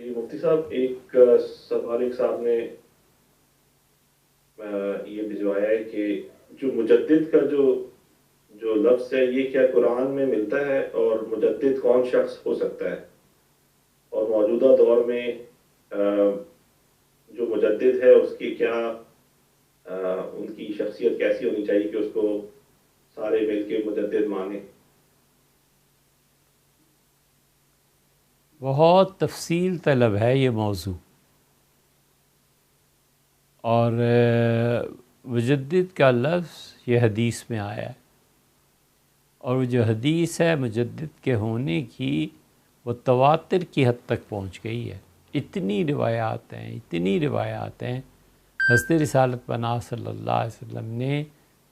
جی مفتی صاحب، ایک سوال ایک صاحب نے یہ بھجوایا ہے کہ جو مجدد کا جو جو لفظ ہے، یہ کیا قرآن میں ملتا ہے؟ اور مجدد کون شخص ہو سکتا ہے؟ اور موجودہ دور میں جو مجدد ہے اس کی کیا ان کی شخصیت کیسی ہونی چاہیے کہ اس کو سارے مل کے مجدد مانیں؟ بہت تفصیل طلب ہے یہ موضوع، اور مجدد کا لفظ یہ حدیث میں آیا ہے، اور وہ جو حدیث ہے مجدد کے ہونے کی، وہ تواتر کی حد تک پہنچ گئی ہے۔ اتنی روایات ہیں حضرت رسالت پناہ صلی اللہ علیہ وسلم نے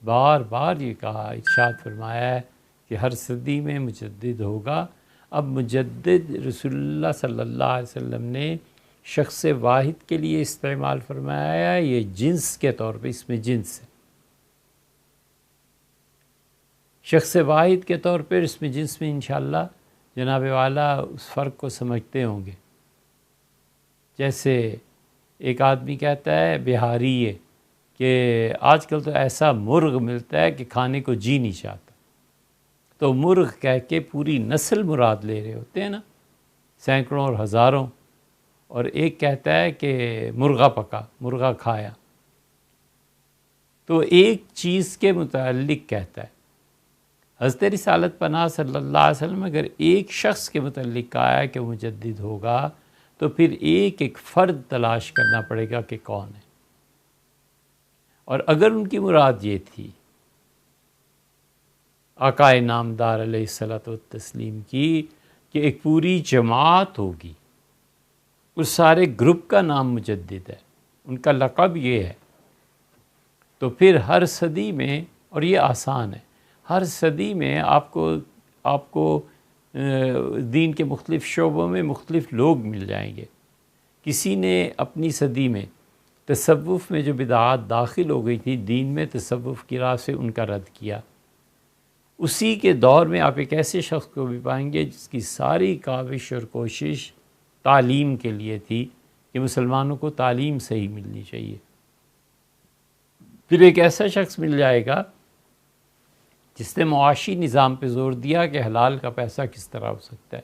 بار بار یہ کہا، ارشاد فرمایا ہے کہ ہر صدی میں مجدد ہوگا۔ اب مجدد رسول اللہ صلی اللہ علیہ وسلم نے شخص واحد کے لیے استعمال فرمایا ہے، یہ جنس کے طور پہ، اس میں جنس ہے، شخص واحد کے طور پر اس میں جنس میں انشاءاللہ جناب والا اس فرق کو سمجھتے ہوں گے۔ جیسے ایک آدمی کہتا ہے بہاری ہے کہ آج کل تو ایسا مرغ ملتا ہے کہ کھانے کو جی نہیں چاہتا، تو مرغ کہہ کے پوری نسل مراد لے رہے ہوتے ہیں نا، سینکڑوں اور ہزاروں، اور ایک کہتا ہے کہ مرغا پکا، مرغا کھایا، تو ایک چیز کے متعلق کہتا ہے۔ حضرت رسالت پناہ صلی اللہ علیہ وسلم اگر ایک شخص کے متعلق کہا ہے کہ مجدد ہوگا، تو پھر ایک ایک فرد تلاش کرنا پڑے گا کہ کون ہے، اور اگر ان کی مراد یہ تھی آقا نامدار علیہ الصلوۃ والتسلیم کی کہ ایک پوری جماعت ہوگی، اس سارے گروپ کا نام مجدد ہے، ان کا لقب یہ ہے، تو پھر ہر صدی میں، اور یہ آسان ہے، ہر صدی میں آپ کو دین کے مختلف شعبوں میں مختلف لوگ مل جائیں گے۔ کسی نے اپنی صدی میں تصوف میں جو بدعات داخل ہو گئی تھی دین میں، تصوف کی راہ سے ان کا رد کیا۔ اسی کے دور میں آپ ایک ایسے شخص کو بھی پائیں گے جس کی ساری کاوش اور کوشش تعلیم کے لیے تھی کہ مسلمانوں کو تعلیم صحیح ملنی چاہیے۔ پھر ایک ایسا شخص مل جائے گا جس نے معاشی نظام پہ زور دیا کہ حلال کا پیسہ کس طرح ہو سکتا ہے،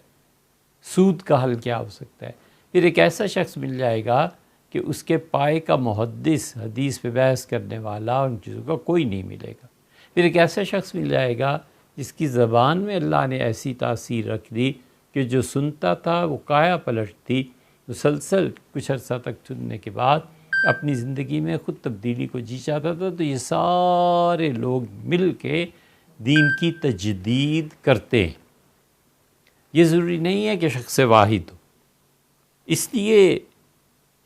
سود کا حل کیا ہو سکتا ہے۔ پھر ایک ایسا شخص مل جائے گا کہ اس کے پائے کا محدث، حدیث پہ بحث کرنے والا، ان چیزوں کا کوئی نہیں ملے گا۔ پھر ایک ایسا شخص مل جائے گا جس کی زبان میں اللہ نے ایسی تاثیر رکھ دی کہ جو سنتا تھا وہ کایا پلٹ تھی، مسلسل کچھ عرصہ تک سننے کے بعد اپنی زندگی میں خود تبدیلی کو جی چاہتا تھا، تو یہ سارے لوگ مل کے دین کی تجدید کرتے ہیں۔ یہ ضروری نہیں ہے کہ شخص واحد ہو، اس لیے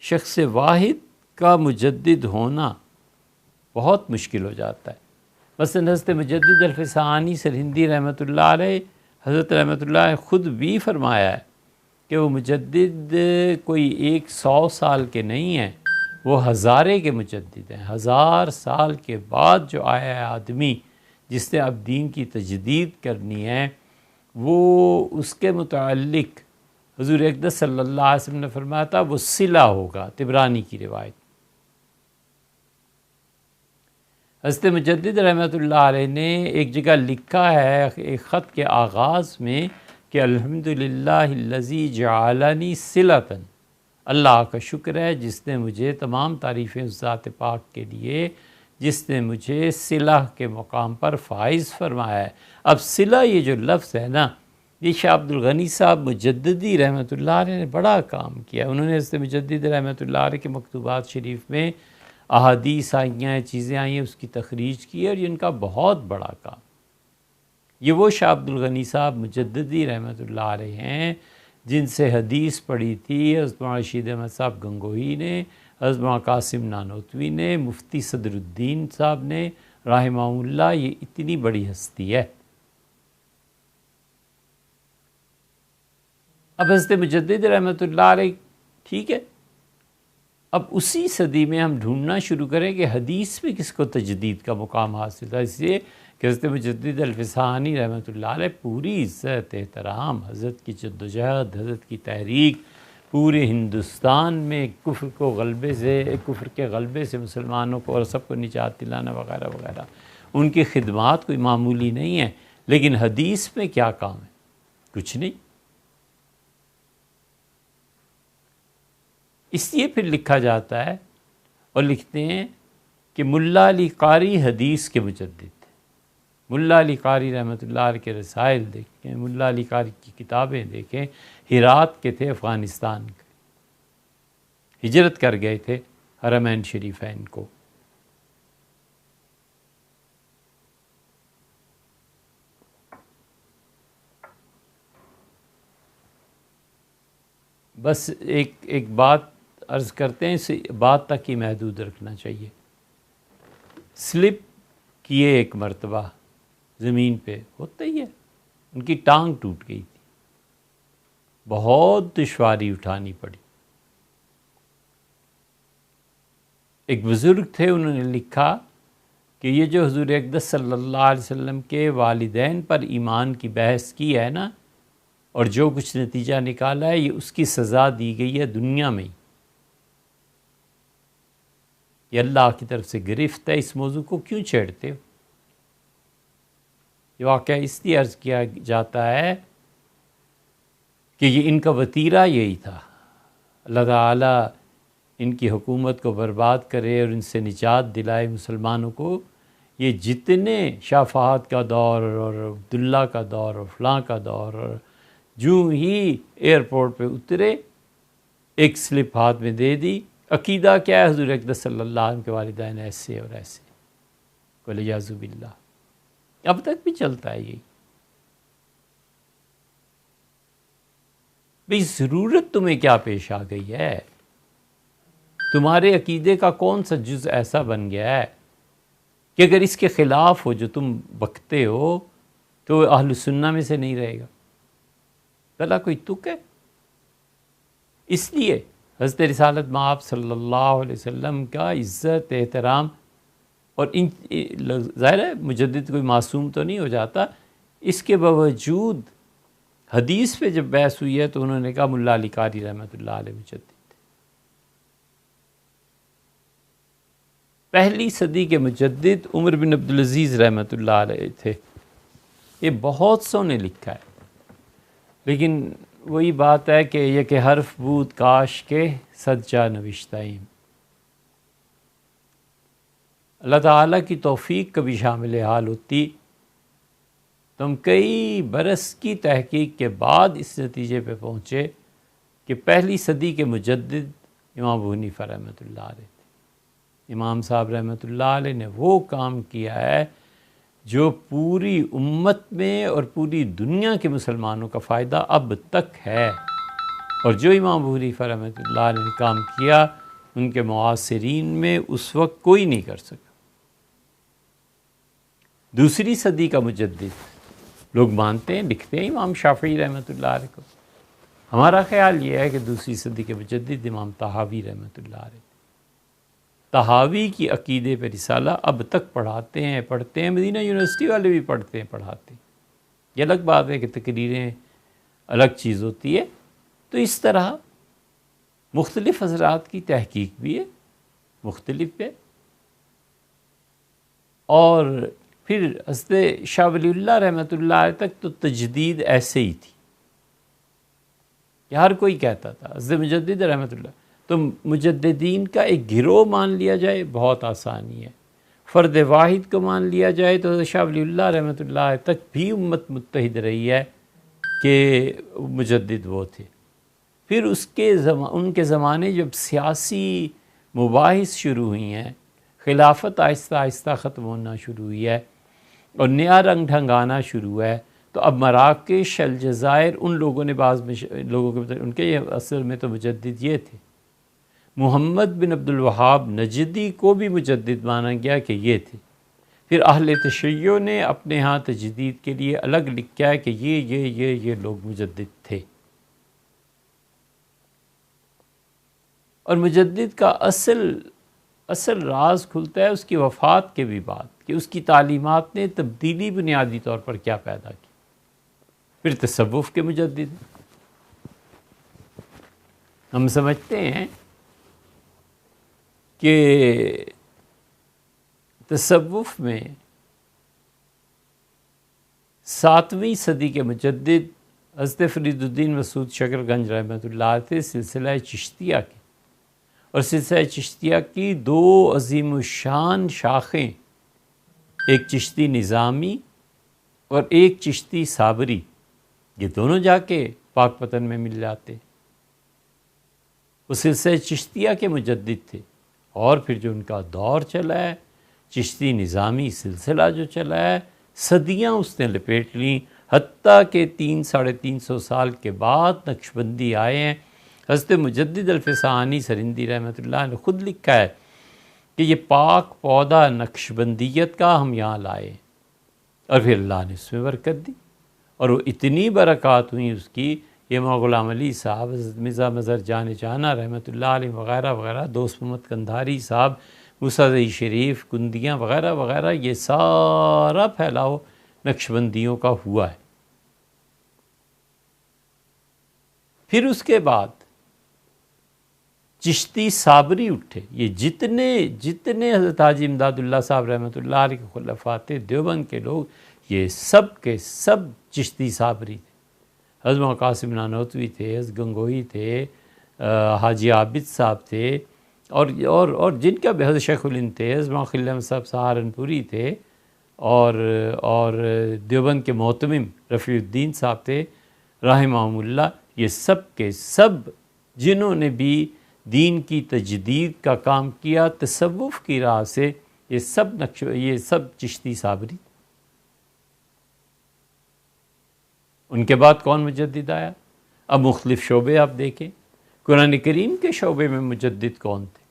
شخص واحد کا مجدد ہونا بہت مشکل ہو جاتا ہے۔ مثلا حضرت مجدد الفسانی سرہندی رحمۃ اللہ علیہ، حضرت رحمۃ اللہ علیہ خود بھی فرمایا ہے کہ وہ مجدد کوئی 100 سال کے نہیں ہیں، وہ ہزارے کے مجدد ہیں۔ 1000 سال کے بعد جو آیا ہے آدمی جس نے اب دین کی تجدید کرنی ہے، وہ اس کے متعلق حضور اقدس صلی اللہ علیہ وسلم نے فرمایا تھا وہ صلہ ہوگا، طبرانی کی روایت۔ حضرت مجدد رحمۃ اللہ علیہ نے ایک جگہ لکھا ہے ایک خط کے آغاز میں کہ الحمدللہ الذی جعلنی صلۃ، اللہ کا شکر ہے جس نے مجھے، تمام تعریفیں اس ذات پاک کے لیے جس نے مجھے صلہ کے مقام پر فائز فرمایا ہے۔ اب صلہ یہ جو لفظ ہے نا، یہ شاہ عبد الغنی صاحب مجددی رحمۃ اللہ علیہ نے بڑا کام کیا۔ انہوں نے حضرت مجدد رحمۃ اللہ علیہ کے مکتوبات شریف میں احادیث آئی ہیں، چیزیں آئی ہیں، اس کی تخریج کی، اور یہ ان کا بہت بڑا کام۔ یہ وہ شاہ عبد الغنی صاحب مجددی رحمۃ اللہ علیہ ہیں جن سے حدیث پڑھی تھی حضرت مولانا رشید احمد صاحب گنگوہی نے، حضرت مولانا قاسم نانوتوی نے، مفتی صدر الدین صاحب نے رحمہ اللہ۔ یہ اتنی بڑی ہستی ہے۔ اب حضرت مجدد رحمۃ اللہ علیہ، ٹھیک ہے، اب اسی صدی میں ہم ڈھونڈنا شروع کریں کہ حدیث میں کس کو تجدید کا مقام حاصل تھا، اس لیے کہ حضرت مجدد الفسانی رحمۃ اللہ علیہ پوری عزت احترام، حضرت کی جدوجہد، حضرت کی تحریک، پورے ہندوستان میں کفر کے غلبے سے مسلمانوں کو اور سب کو نجات دلانا وغیرہ وغیرہ، ان کی خدمات کوئی معمولی نہیں ہے۔ لیکن حدیث میں کیا کام ہے؟ کچھ نہیں۔ اس لیے پھر لکھا جاتا ہے اور لکھتے ہیں کہ ملا علی قاری حدیث کے مجدد تھے۔ ملا علی قاری رحمۃ اللہ علیہ کے رسائل دیکھیں، ملا علی قاری کی کتابیں دیکھیں، ہرات کے تھے، افغانستان کے، ہجرت کر گئے تھے حرمین شریفین کو۔ بس ایک بات عرض کرتے ہیں، اس بات تک ہی محدود رکھنا چاہیے۔ سلپ کیے ایک مرتبہ زمین پہ، ہوتا ہی ہے، ان کی ٹانگ ٹوٹ گئی تھی، بہت دشواری اٹھانی پڑی۔ ایک بزرگ تھے، انہوں نے لکھا کہ یہ جو حضور اقدس صلی اللہ علیہ وسلم کے والدین پر ایمان کی بحث کی ہے نا، اور جو کچھ نتیجہ نکالا ہے، یہ اس کی سزا دی گئی ہے دنیا میں ہی۔ یہ اللہ کی طرف سے گرفت ہے، اس موضوع کو کیوں چھیڑتے ہو؟ یہ واقعہ اس لیے عرض کیا جاتا ہے کہ یہ ان کا وتیرہ یہی تھا، اللہ تعالیٰ ان کی حکومت کو برباد کرے اور ان سے نجات دلائے مسلمانوں کو۔ یہ جتنے شاہ فہد کا دور اور عبداللہ کا دور اور فلاں کا دور، اور جو ہی ایئرپورٹ پہ اترے ایک سلپ ہاتھ میں دے دی، عقیدہ کیا ہے؟ حضور اقدس صلی اللہ علیہ وسلم کے والدین ایسے اور ایسے، ولیعذ باللہ۔ اب تک بھی چلتا ہے یہی۔ بھئی ضرورت تمہیں کیا پیش آ گئی ہے؟ تمہارے عقیدے کا کون سا جز ایسا بن گیا ہے کہ اگر اس کے خلاف ہو جو تم بکتے ہو تو اہل سنہ میں سے نہیں رہے گا؟ بھلا کوئی تک ہے؟ اس لیے حضرت رسالت مآب صلی اللہ علیہ وسلم کا عزت، احترام، اور ظاہر ہے مجدد کوئی معصوم تو نہیں ہو جاتا، اس کے باوجود حدیث پہ جب بحث ہوئی ہے تو انہوں نے کہا ملا علی قاری رحمۃ اللہ علیہ مجدد تھے۔ پہلی صدی کے مجدد عمر بن عبدالعزیز رحمۃ اللہ علیہ تھے۔ یہ بہت سو نے لکھا ہے، لیکن وہی بات ہے کہ یہ کہ حرف بود کاش کے صد جا نوشتہیم۔ اللہ تعالیٰ کی توفیق کبھی شامل حال ہوتی تو ہم کئی برس کی تحقیق کے بعد اس نتیجے پہ پہنچے کہ پہلی صدی کے مجدد امام ابو حنیفہ رحمۃ اللہ علیہ تھے۔ امام صاحب رحمۃ اللہ علیہ نے وہ کام کیا ہے جو پوری امت میں اور پوری دنیا کے مسلمانوں کا فائدہ اب تک ہے، اور جو امام ابو حنیفہ رحمۃ اللہ علیہ نے کام کیا ان کے معاصرین میں اس وقت کوئی نہیں کر سکا۔ دوسری صدی کا مجدد لوگ مانتے ہیں، لکھتے ہیں امام شافعی رحمۃ اللہ علیہ کو۔ ہمارا خیال یہ ہے کہ دوسری صدی کے مجدد امام طحاوی رحمۃ اللہ علیہ۔ طحاوی کی عقیدے پہ رسالہ اب تک پڑھاتے ہیں، پڑھتے ہیں، مدینہ یونیورسٹی والے بھی پڑھتے ہیں، پڑھاتے ہیں۔ یہ الگ بات ہے کہ تقریریں الگ چیز ہوتی ہے۔ تو اس طرح مختلف حضرات کی تحقیق بھی ہے، مختلف ہے۔ اور پھر حضرت شاہ ولی اللہ رحمۃ اللہ علیہ تک تو تجدید ایسے ہی تھی کہ ہر کوئی کہتا تھا حضرت مجدد رحمۃ اللہ۔ تو مجددین کا ایک گروہ مان لیا جائے بہت آسانی ہے، فرد واحد کو مان لیا جائے تو حضرت شاہ ولی اللہ رحمۃ اللہ علیہ تک بھی امت متحد رہی ہے کہ مجدد وہ تھے۔ پھر ان کے زمانے جب سیاسی مباحث شروع ہوئی ہیں، خلافت آہستہ آہستہ ختم ہونا شروع ہوئی ہے اور نیا رنگ ڈھنگ آنا شروع ہے، تو اب مراکش، الجزائر، ان لوگوں نے لوگوں کے ان کے یہ اصل میں تو مجدد یہ تھے۔ محمد بن عبد الوہاب نجدی کو بھی مجدد مانا گیا کہ یہ تھے۔ پھر اہل تشیع نے اپنے ہاں تجدید کے لیے الگ لکھا ہے کہ یہ لوگ مجدد تھے۔ اور مجدد کا اصل راز کھلتا ہے اس کی وفات کے بھی بعد کہ اس کی تعلیمات نے تبدیلی بنیادی طور پر کیا پیدا کی۔ پھر تصوف کے مجدد، ہم سمجھتے ہیں کہ تصوف میں 7ویں صدی کے مجدد حضرت فرید الدین مسعود شکر گنج رحمۃ اللہ علیہ سلسلہ چشتیہ کے، اور سلسلہ چشتیہ کی 2 عظیم الشان شاخیں، ایک چشتی نظامی اور ایک چشتی صابری، یہ دونوں جا کے پاک پتن میں مل جاتے۔ وہ سلسلہ چشتیہ کے مجدد تھے، اور پھر جو ان کا دور چلا ہے، چشتی نظامی سلسلہ جو چلا ہے، صدیاں اس نے لپیٹ لیں، حتیٰ کہ 300-350 سال کے بعد نقشبندی آئے ہیں۔ حضرت مجدد الفسانی سرہندی رحمۃ اللہ نے خود لکھا ہے کہ یہ پاک پودا نقشبندیت کا ہم یہاں لائے، اور پھر اللہ نے اس میں برکت دی، اور وہ اتنی برکات ہوئیں اس کی، یہ مولانا غلام علی صاحب، حضرت مرزا مظہر جان جانا رحمۃ اللہ علیہ وغیرہ وغیرہ، دوست محمد قندھاری صاحب، موسیٰ شریف، گندیاں وغیرہ وغیرہ، یہ سارا پھیلاؤ نقشبندیوں کا ہوا ہے۔ پھر اس کے بعد چشتی صابری اٹھے، یہ جتنے حضرت حاجی امداد اللہ صاحب رحمۃ اللہ علیہ کے خلفائے دیوبند کے لوگ، یہ سب کے سب چشتی صابری تھے۔ حضرت قاسم نانوتوی تھے، حضرت گنگوئی تھے، حاجی عابد صاحب تھے، اور جن کا بھی، حضرت شیخ الہند تھے، حضرت خلیم صاحب سہارنپوری تھے، اور دیوبند کے معتمم رفیع الدین صاحب تھے رحمہم اللہ۔ یہ سب کے سب جنہوں نے بھی دین کی تجدید کا کام کیا تصوف کی راہ سے، یہ سب چشتی صابری۔ ان کے بعد کون مجدد آیا؟ اب مختلف شعبے آپ دیکھیں، قرآن کریم کے شعبے میں مجدد کون تھے؟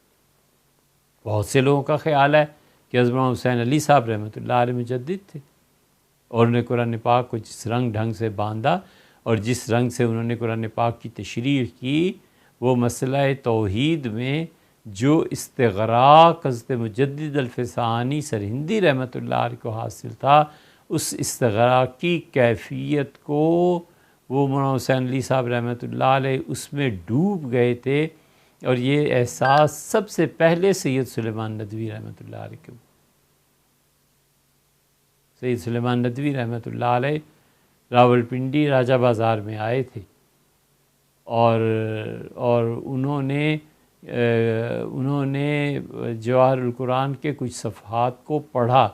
بہت سے لوگوں کا خیال ہے کہ حضرت حسین علی صاحب رحمۃ اللہ علیہ مجدد تھے، اور انہوں نے قرآن پاک کو جس رنگ ڈھنگ سے باندھا اور جس رنگ سے انہوں نے قرآن پاک کی تشریح کی، وہ مسئلہ توحید میں جو استغراق حضرت مجدد الفسانی سرہندی رحمۃ اللہ علیہ کو حاصل تھا، اس استغراق کی کیفیت کو وہ مولانا حسین علی صاحب رحمۃ اللہ علیہ اس میں ڈوب گئے تھے، اور یہ احساس سب سے پہلے سید سلیمان ندوی رحمۃ اللہ علیہ کو، سید سلیمان ندوی رحمۃ اللہ علیہ راول پنڈی راجہ بازار میں آئے تھے، اور انہوں نے جواہر القرآن کے کچھ صفحات کو پڑھا،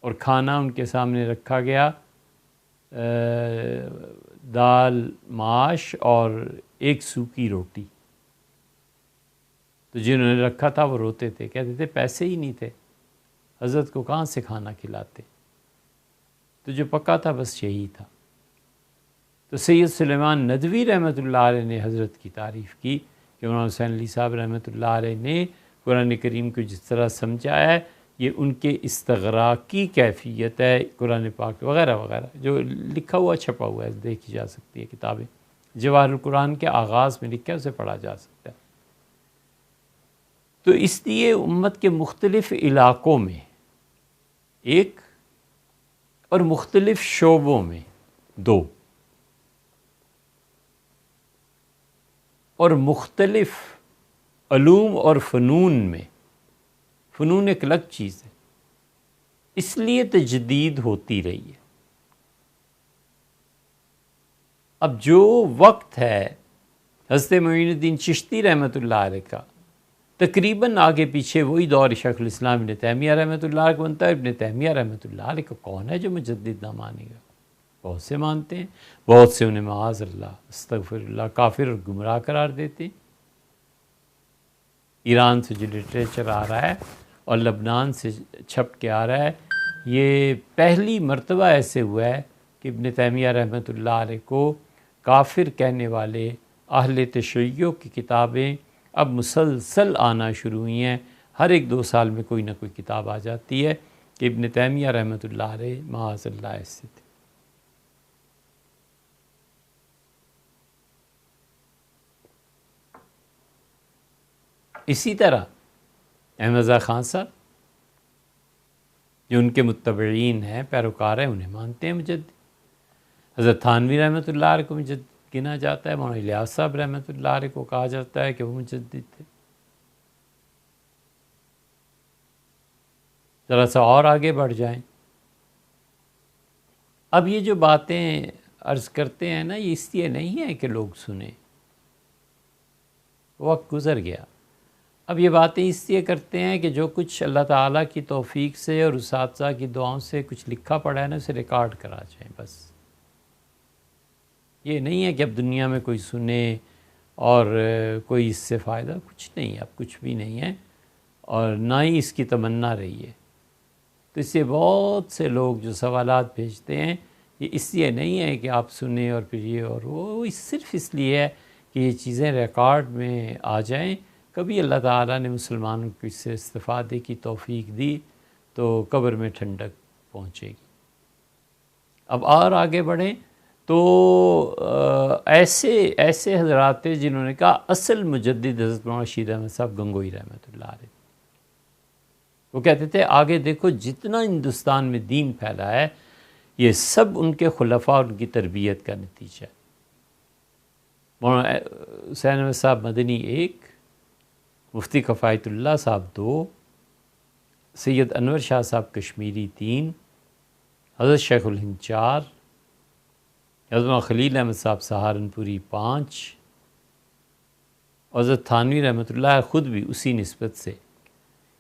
اور کھانا ان کے سامنے رکھا گیا، دال ماش اور ایک سوکھی روٹی۔ تو جنہوں نے رکھا تھا وہ روتے تھے، کہتے تھے پیسے ہی نہیں تھے، حضرت کو کہاں سے کھانا کھلاتے، تو جو پکا تھا بس یہی تھا۔ تو سید سلیمان ندوی رحمۃ اللہ علیہ نے حضرت کی تعریف کی کہ مولانا حسین علی صاحب رحمۃ اللہ علیہ نے قرآن کریم کو جس طرح سمجھا ہے، یہ ان کے استغراق کی کیفیت ہے، قرآن پاک وغیرہ وغیرہ جو لکھا ہوا چھپا ہوا ہے، دیکھی جا سکتی ہے کتابیں، جواہر القرآن کے آغاز میں لکھا ہے، اسے پڑھا جا سکتا ہے۔ تو اس لیے امت کے مختلف علاقوں میں ایک، اور مختلف شعبوں میں 2، اور مختلف علوم اور فنون میں، فنون ایک الگ چیز ہے، اس لیے تجدید ہوتی رہی ہے۔ اب جو وقت ہے حضرت معین الدین چشتی رحمۃ اللہ علیہ کا، تقریباً آگے پیچھے وہی دور شیخ الاسلام ابن تیمیہ رحمۃ اللہ علیہ کو بنتا ہے۔ ابن تیمیہ رحمۃ اللہ علیہ کو کون ہے جو مجدد نہ مانے گا؟ بہت سے مانتے ہیں، بہت سے انہیں معاذ اللہ استغفر اللہ کافر اور گمراہ قرار دیتے ہیں۔ ایران سے جو لٹریچر آ رہا ہے اور لبنان سے چھپ کے آ رہا ہے، یہ پہلی مرتبہ ایسے ہوا ہے کہ ابن تیمیہ رحمۃ اللہ علیہ کو کافر کہنے والے اہل تشیع کی کتابیں اب مسلسل آنا شروع ہوئی ہیں، ہر 1-2 سال میں کوئی نہ کوئی کتاب آ جاتی ہے کہ ابن تیمیہ رحمۃ اللہ علیہ معاذ اللہ ایسے تھے۔ اسی طرح احمد رضا خان صاحب جو ان کے متبعین ہیں، پیروکار ہیں، انہیں مانتے ہیں مجدد۔ حضرت تھانوی رحمۃ اللہ علیہ کو مجدد گنا جاتا ہے. مولانا الیاس صاحب رحمۃ اللہ علیہ کو کہا جاتا ہے کہ وہ مجدد تھے. ذرا سا اور آگے بڑھ جائیں. اب یہ جو باتیں عرض کرتے ہیں نا، یہ اس لیے نہیں ہے کہ لوگ سنیں، وقت گزر گیا. اب یہ باتیں اس لیے کرتے ہیں کہ جو کچھ اللہ تعالیٰ کی توفیق سے اور اساتذہ کی دعاؤں سے کچھ لکھا پڑا ہے نا، اسے ریکارڈ کرا جائیں بس. یہ نہیں ہے کہ اب دنیا میں کوئی سنے اور کوئی اس سے فائدہ، کچھ نہیں، اب کچھ بھی نہیں ہے اور نہ ہی اس کی تمنا رہی ہے. تو اس سے بہت سے لوگ جو سوالات بھیجتے ہیں، یہ اس لیے نہیں ہے کہ آپ سنیں اور پھر یہ اور وہ صرف اس لیے ہے کہ یہ چیزیں ریکارڈ میں آ جائیں. کبھی اللہ تعالیٰ نے مسلمانوں کو اس سے استفادے کی توفیق دی تو قبر میں ٹھنڈک پہنچے گی. اب اور آگے بڑھیں تو ایسے حضرات تھے جنہوں نے کہا اصل مجدد حضرت مولانا رشید احمد صاحب گنگوئی رحمۃ اللہ علیہ. وہ کہتے تھے آگے دیکھو جتنا ہندوستان میں دین پھیلا ہے یہ سب ان کے خلفاء اور ان کی تربیت کا نتیجہ ہے. مولانا حسین احمد صاحب مدنی 1، مفتی کفایت اللہ صاحب 2، سید انور شاہ صاحب کشمیری 3، حضرت شیخ الہند 4، حضرت مولانا خلیل احمد صاحب سہارنپوری 5، حضرت تھانوی رحمۃ اللہ خود بھی اسی نسبت سے.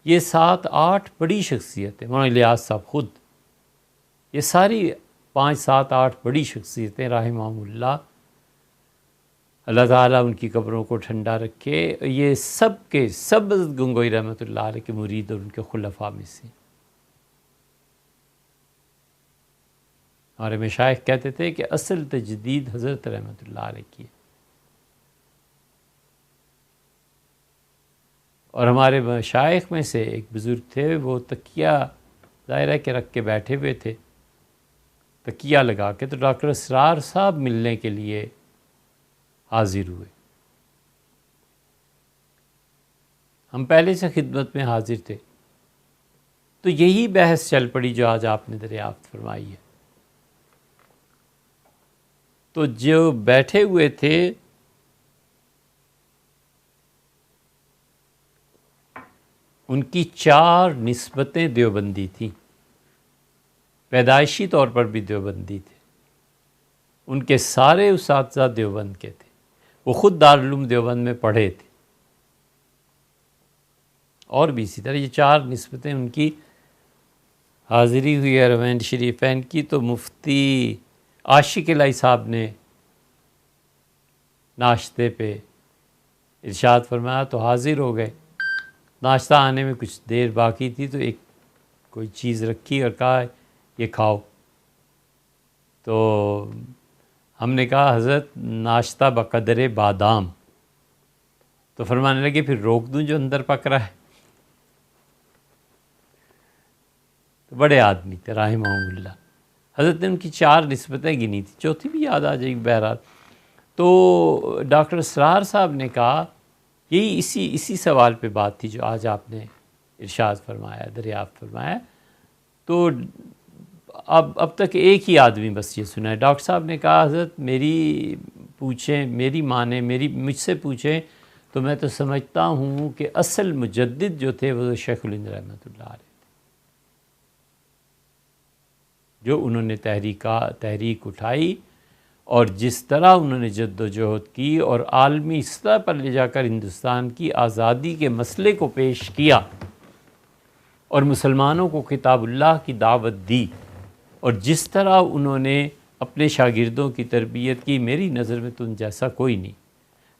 یہ 7-8 بڑی شخصیتیں، مولانا الیاس صاحب خود، یہ ساری 5-7-8 بڑی شخصیتیں رحمہم اللہ، اللہ تعالیٰ ان کی قبروں کو ٹھنڈا رکھے. یہ سب کے سب حضرت گنگوئی رحمۃ اللہ علیہ کے مرید اور ان کے خلفاء میں سے. ہمارے مشائخ کہتے تھے کہ اصل تجدید حضرت رحمۃ اللہ علیہ کی ہے. اور ہمارے مشائخ میں سے ایک بزرگ تھے، وہ تکیہ ظاہرہ کے رکھ کے بیٹھے ہوئے تھے، تکیہ لگا کے، تو ڈاکٹر اسرار صاحب ملنے کے لیے حاضر ہوئے. ہم پہلے سے خدمت میں حاضر تھے تو یہی بحث چل پڑی جو آج آپ نے دریافت فرمائی ہے. تو جو بیٹھے ہوئے تھے ان کی 4 نسبتیں دیوبندی تھیں، پیدائشی طور پر بھی دیوبندی تھے. ان کے سارے اساتذہ دیوبند کے تھے، وہ خود دارالعلوم دیوبند میں پڑھے تھے. اور بھی اسی طرح یہ 4 نسبتیں ان کی حاضری ہوئی ہے حرمین شریفین کی. تو مفتی عاشق الہی صاحب نے ناشتے پہ ارشاد فرمایا تو حاضر ہو گئے. ناشتہ آنے میں کچھ دیر باقی تھی تو ایک کوئی چیز رکھی اور کہا یہ کھاؤ. تو ہم نے کہا حضرت ناشتہ بقدر بادام. تو فرمانے لگے پھر روک دوں جو اندر پک رہا ہے. تو بڑے آدمی تھے رحمہم اللہ. حضرت نے ان کی 4 نسبتیں گنی تھی، چوتھی بھی یاد آ جائے گی بہرحال. تو ڈاکٹر اسرار صاحب نے کہا یہی اسی سوال پہ بات تھی جو آج آپ نے ارشاد فرمایا، دریافت فرمایا. تو اب تک ایک ہی آدمی بس یہ سنا ہے. ڈاکٹر صاحب نے کہا حضرت میری ماں نے مجھ سے پوچھیں تو میں تو سمجھتا ہوں کہ اصل مجدد جو تھے وہ شیخ الہند رحمۃ اللہ علیہ تھے، جو انہوں نے تحریک اٹھائی اور جس طرح انہوں نے جد و جہد کی اور عالمی سطح پر لے جا کر ہندوستان کی آزادی کے مسئلے کو پیش کیا اور مسلمانوں کو کتاب اللہ کی دعوت دی، اور جس طرح انہوں نے اپنے شاگردوں کی تربیت کی، میری نظر میں تو ان جیسا کوئی نہیں.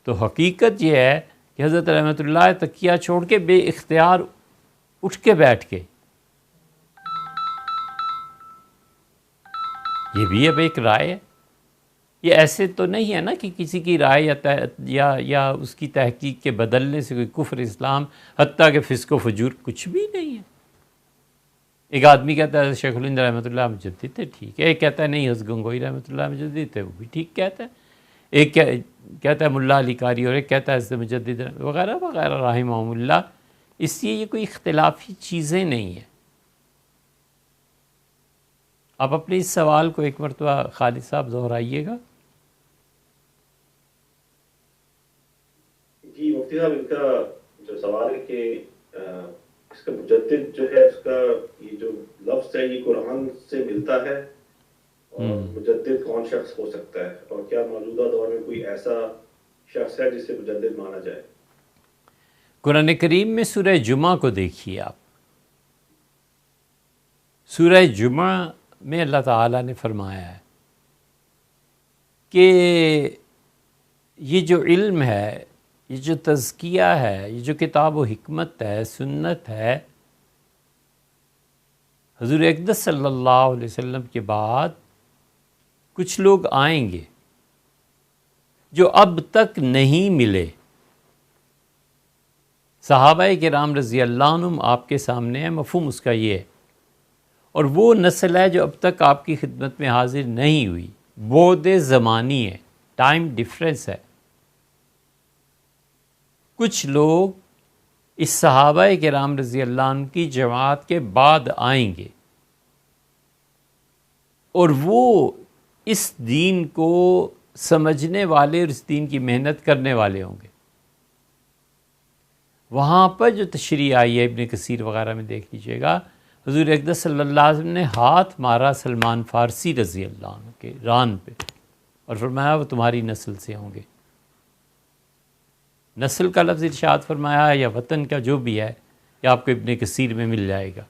تو حقیقت یہ ہے کہ حضرت رحمۃ اللہ تکیہ چھوڑ کے بے اختیار اٹھ کے بیٹھ کے، یہ بھی اب ایک رائے ہے. یہ ایسے تو نہیں ہے نا کہ کسی کی رائے یا اس کی تحقیق کے بدلنے سے کوئی کفر اسلام حتیٰ کہ فسق و فجور کچھ بھی نہیں ہے. ایک آدمی کہتا ہے شیخ الہند رحمۃ اللہ مجدد تھے، ٹھیک ہے. ایک کہتا ہے نہیں حضرت گنگوئی رحمۃ اللہ مجدد تھے، وہ بھی ٹھیک کہتا ہے. ایک کہتا ہے ملا علی قاری اور ایک کہتا ہے حضرت مجدد وغیرہ وغیرہ رحمہم اللہ. اس لیے یہ کوئی اختلافی چیزیں نہیں ہیں. آپ اپنے اس سوال کو ایک مرتبہ خالد صاحب دہرائیے گا. مفتی صاحب ان کا جو سوال ہے کہ اس کا مجدد جو ہے، اس کا یہ جو لفظ ہے یہ قرآن سے ملتا ہے، اور مجدد کون شخص ہو سکتا ہے، اور کیا موجودہ دور میں کوئی ایسا شخص ہے جسے مجدد مانا جائے؟ قرآن کریم میں سورہ جمعہ کو دیکھیے آپ. سورہ جمعہ میں اللہ تعالیٰ نے فرمایا ہے کہ یہ جو علم ہے، یہ جو تزکیہ ہے، یہ جو کتاب و حکمت ہے، سنت ہے، حضور اقدس صلی اللہ علیہ وسلم کے بعد کچھ لوگ آئیں گے جو اب تک نہیں ملے. صحابہ کرام رضی اللہ عنہم آپ کے سامنے ہے، مفہوم اس کا یہ ہے. اور وہ نسل ہے جو اب تک آپ کی خدمت میں حاضر نہیں ہوئی. بعد زمانی ہے، ٹائم ڈیفرنس ہے. کچھ لوگ اس صحابہ کرام رضی اللہ عنہ کی جماعت کے بعد آئیں گے، اور وہ اس دین کو سمجھنے والے اور اس دین کی محنت کرنے والے ہوں گے. وہاں پر جو تشریح آئی ہے ابن کثیر وغیرہ میں دیکھ لیجئے گا، حضور اقدس صلی اللہ علیہ وسلم نے ہاتھ مارا سلمان فارسی رضی اللہ عنہ کے ران پہ، اور فرمایا وہ تمہاری نسل سے ہوں گے. نسل کا لفظ ارشاد فرمایا یا وطن کا جو بھی ہے، یہ آپ کو ابن کثیر میں مل جائے گا.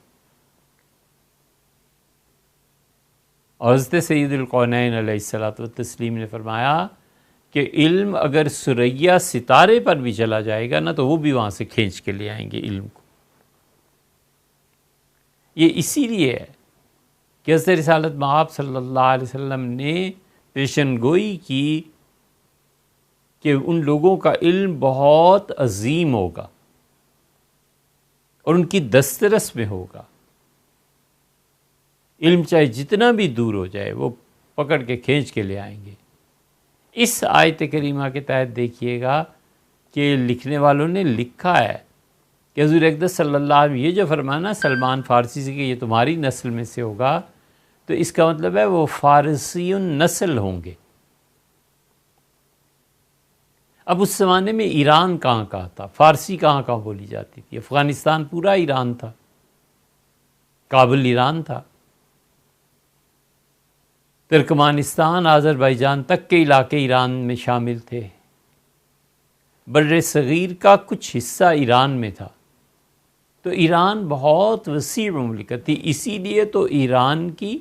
اور حضرت سید القونین علیہ الصلوۃ والتسلیم نے فرمایا کہ علم اگر ثریا ستارے پر بھی چلا جائے گا نا تو وہ بھی وہاں سے کھینچ کے لے آئیں گے علم کو. یہ اسی لیے ہے کہ حضرت رسالت مآب صلی اللہ علیہ وسلم نے پیشن گوئی کی کہ ان لوگوں کا علم بہت عظیم ہوگا اور ان کی دسترس میں ہوگا. علم چاہے جتنا بھی دور ہو جائے وہ پکڑ کے کھینچ کے لے آئیں گے. اس آیت کریمہ کے تحت دیکھیے گا کہ لکھنے والوں نے لکھا ہے کہ حضور اقدس صلی اللہ علیہ وسلم یہ جو فرمانا سلمان فارسی سے کہ یہ تمہاری نسل میں سے ہوگا، تو اس کا مطلب ہے وہ فارسی نسل ہوں گے. اب اس زمانے میں ایران کہاں کہاں تھا، فارسی کہاں کہاں بولی جاتی تھی؟ افغانستان پورا ایران تھا، کابل ایران تھا، ترکمانستان آذربائیجان تک کے علاقے ایران میں شامل تھے، بر صغیر کا کچھ حصہ ایران میں تھا. تو ایران بہت وسیع مملکت تھی. اسی لیے تو ایران کی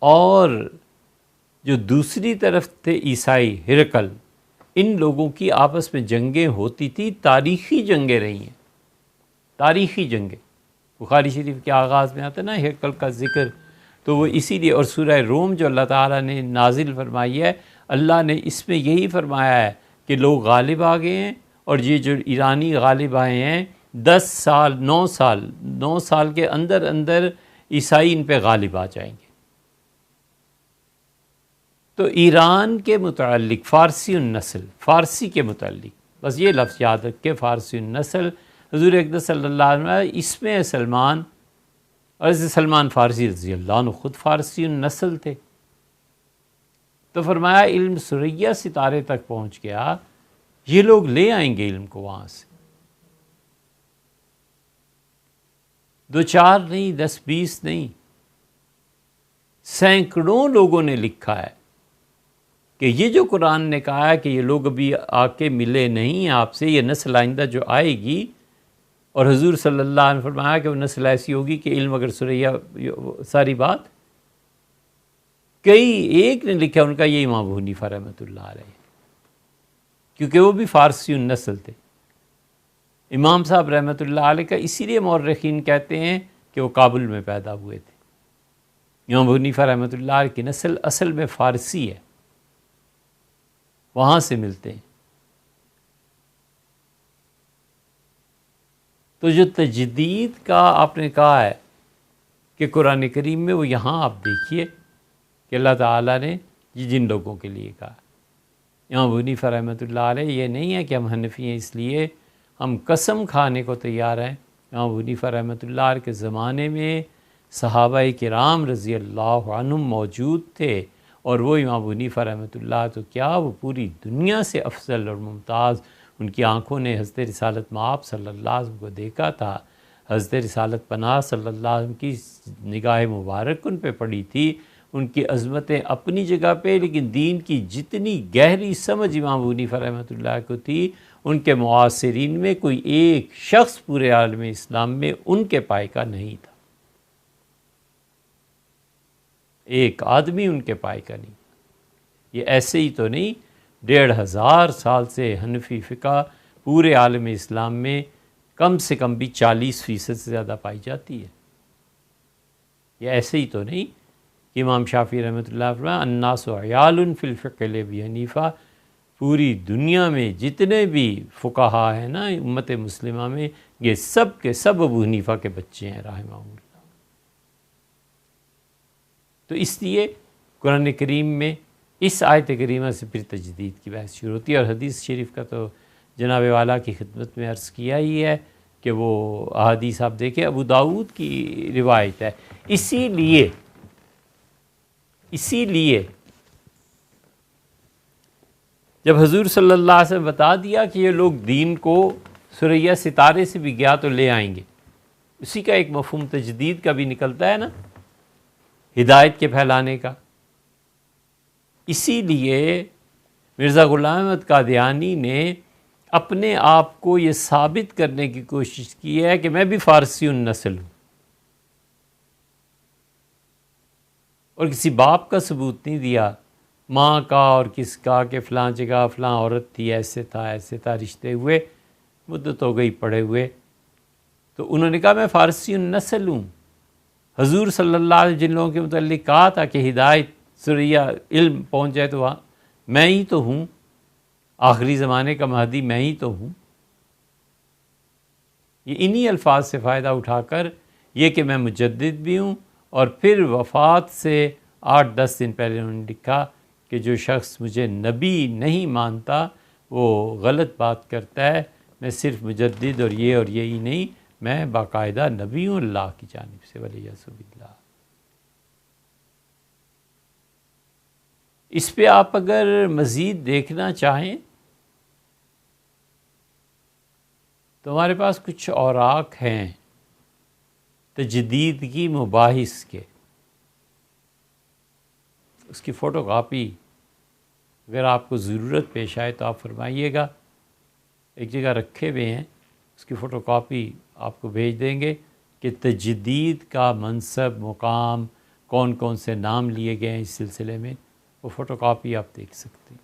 اور جو دوسری طرف تھے عیسائی ہرقل، ان لوگوں کی آپس میں جنگیں ہوتی تھی. تاریخی جنگیں رہی ہیں، تاریخی جنگیں. بخاری شریف کے آغاز میں آتا ہے نا ہرقل کا ذکر، تو وہ اسی لیے. اور سورہ روم جو اللہ تعالیٰ نے نازل فرمائی ہے، اللہ نے اس میں یہی فرمایا ہے کہ لوگ غالب آ گئے ہیں، اور یہ جو ایرانی غالب آئے ہیں 10 سال 9 سال کے اندر اندر عیسائی ان پہ غالب آ جائیں گے. تو ایران کے متعلق فارسی النسل، فارسی کے متعلق بس یہ لفظ یاد رکھ کے، فارسی النسل حضور اقدس صلی اللہ علیہ وسلم، اس میں سلمان اور سلمان فارسی رضی اللہ عنہ خود فارسی النسل تھے. تو فرمایا علم ثریا ستارے تک پہنچ گیا، یہ لوگ لے آئیں گے علم کو وہاں سے. 2 4 نہیں، 10 20 نہیں، سینکڑوں لوگوں نے لکھا ہے کہ یہ جو قرآن نے کہا ہے کہ یہ لوگ ابھی آ کے ملے نہیں آپ سے، یہ نسل آئندہ جو آئے گی، اور حضور صلی اللہ علیہ وسلم فرمایا کہ وہ نسل ایسی ہوگی کہ علم اگر ثریا، ساری بات کئی ایک نے لکھا ان کا، یہ امام ابو حنیفہ رحمۃ اللہ علیہ، کیونکہ وہ بھی فارسی النسل تھے. امام صاحب رحمۃ اللہ علیہ کا اسی لیے مورخین کہتے ہیں کہ وہ کابل میں پیدا ہوئے تھے. امام ابو حنیفہ رحمۃ اللہ علیہ کی نسل اصل میں فارسی ہے، وہاں سے ملتے ہیں. تو جو تجدید کا آپ نے کہا ہے کہ قرآن کریم میں، وہ یہاں آپ دیکھیے کہ اللہ تعالیٰ نے جن لوگوں کے لیے کہا. امام ابو حنیفہ رحمۃ اللہ علیہ، یہ نہیں ہے کہ ہم حنفی ہیں اس لیے ہم قسم کھانے کو تیار ہیں. امام ابو حنیفہ رحمۃ اللہ علیہ کے زمانے میں صحابہ کرام رضی اللہ عنہم موجود تھے، اور وہ امام ابو حنیفہ رحمۃ اللہ تو کیا، وہ پوری دنیا سے افضل اور ممتاز ان کی آنکھوں نے حضرت رسالت مآب صلی اللہ علیہ وسلم کو دیکھا تھا، حضرت رسالت پناہ صلی اللہ علیہ وسلم کی نگاہ مبارک ان پہ پڑی تھی، ان کی عظمتیں اپنی جگہ پہ، لیکن دین کی جتنی گہری سمجھ امام ابو حنیفہ رحمۃ اللہ کو تھی، ان کے معاصرین میں کوئی ایک شخص پورے عالم اسلام میں ان کے پائے کا نہیں تھا، ایک آدمی ان کے پائے کا نہیں۔ یہ ایسے ہی تو نہیں، 1500 سال سے حنفی فقہ پورے عالم اسلام میں کم سے کم بھی 40% سے زیادہ پائی جاتی ہے۔ یہ ایسے ہی تو نہیں کہ امام شافعی رحمۃ اللہ فرمایا الناس عیال فی الفقہ لابی حنیفہ، پوری دنیا میں جتنے بھی فقہا ہیں نا امت مسلمہ میں، یہ سب کے سب ابو حنیفہ کے بچے ہیں رحمہ اللہ۔ تو اس لیے قرآن کریم میں اس آیت کریمہ سے پھر تجدید کی بحث شروع ہوتی ہے، اور حدیث شریف کا تو جناب والا کی خدمت میں عرض کیا ہی ہے کہ وہ احادیث آپ دیکھیں، ابو داؤد کی روایت ہے۔ اسی لیے جب حضور صلی اللہ علیہ وسلم بتا دیا کہ یہ لوگ دین کو ثریا ستارے سے بھی گیا تو لے آئیں گے، اسی کا ایک مفہوم تجدید کا بھی نکلتا ہے نا، ہدایت کے پھیلانے کا۔ اسی لیے مرزا غلام احمد قادیانی نے اپنے آپ کو یہ ثابت کرنے کی کوشش کی ہے کہ میں بھی فارسی النسل ہوں، اور کسی باپ کا ثبوت نہیں دیا، ماں کا اور کس کا کہ فلاں جگہ فلاں عورت تھی، ایسے تھا، رشتے ہوئے، مدت ہو گئی پڑے ہوئے، تو انہوں نے کہا میں فارسی النسل ہوں۔ حضور صلی اللہ علیہ وسلم جن لوگوں کے متعلق کہا تھا کہ ہدایت ثریا علم پہنچ جائے تو وہاں میں ہی تو ہوں، آخری زمانے کا مہدی میں ہی تو ہوں۔ یہ انہی الفاظ سے فائدہ اٹھا کر یہ کہ میں مجدد بھی ہوں، اور پھر وفات سے 8-10 دن پہلے انہوں نے لکھا کہ جو شخص مجھے نبی نہیں مانتا وہ غلط بات کرتا ہے، میں صرف مجدد اور یہی نہیں، میں باقاعدہ نبی ہوں اللہ کی جانب سے، ولیعص باللہ۔ اس پہ آپ اگر مزید دیکھنا چاہیں تو ہمارے پاس کچھ اوراق ہیں تجدید کی مباحث کے، اس کی فوٹو کاپی اگر آپ کو ضرورت پیش آئے تو آپ فرمائیے گا، ایک جگہ رکھے ہوئے ہیں، اس کی فوٹو کاپی آپ کو بھیج دیں گے کہ تجدید کا منصب، مقام، کون کون سے نام لیے گئے ہیں اس سلسلے میں، وہ فوٹو کاپی آپ دیکھ سکتے ہیں۔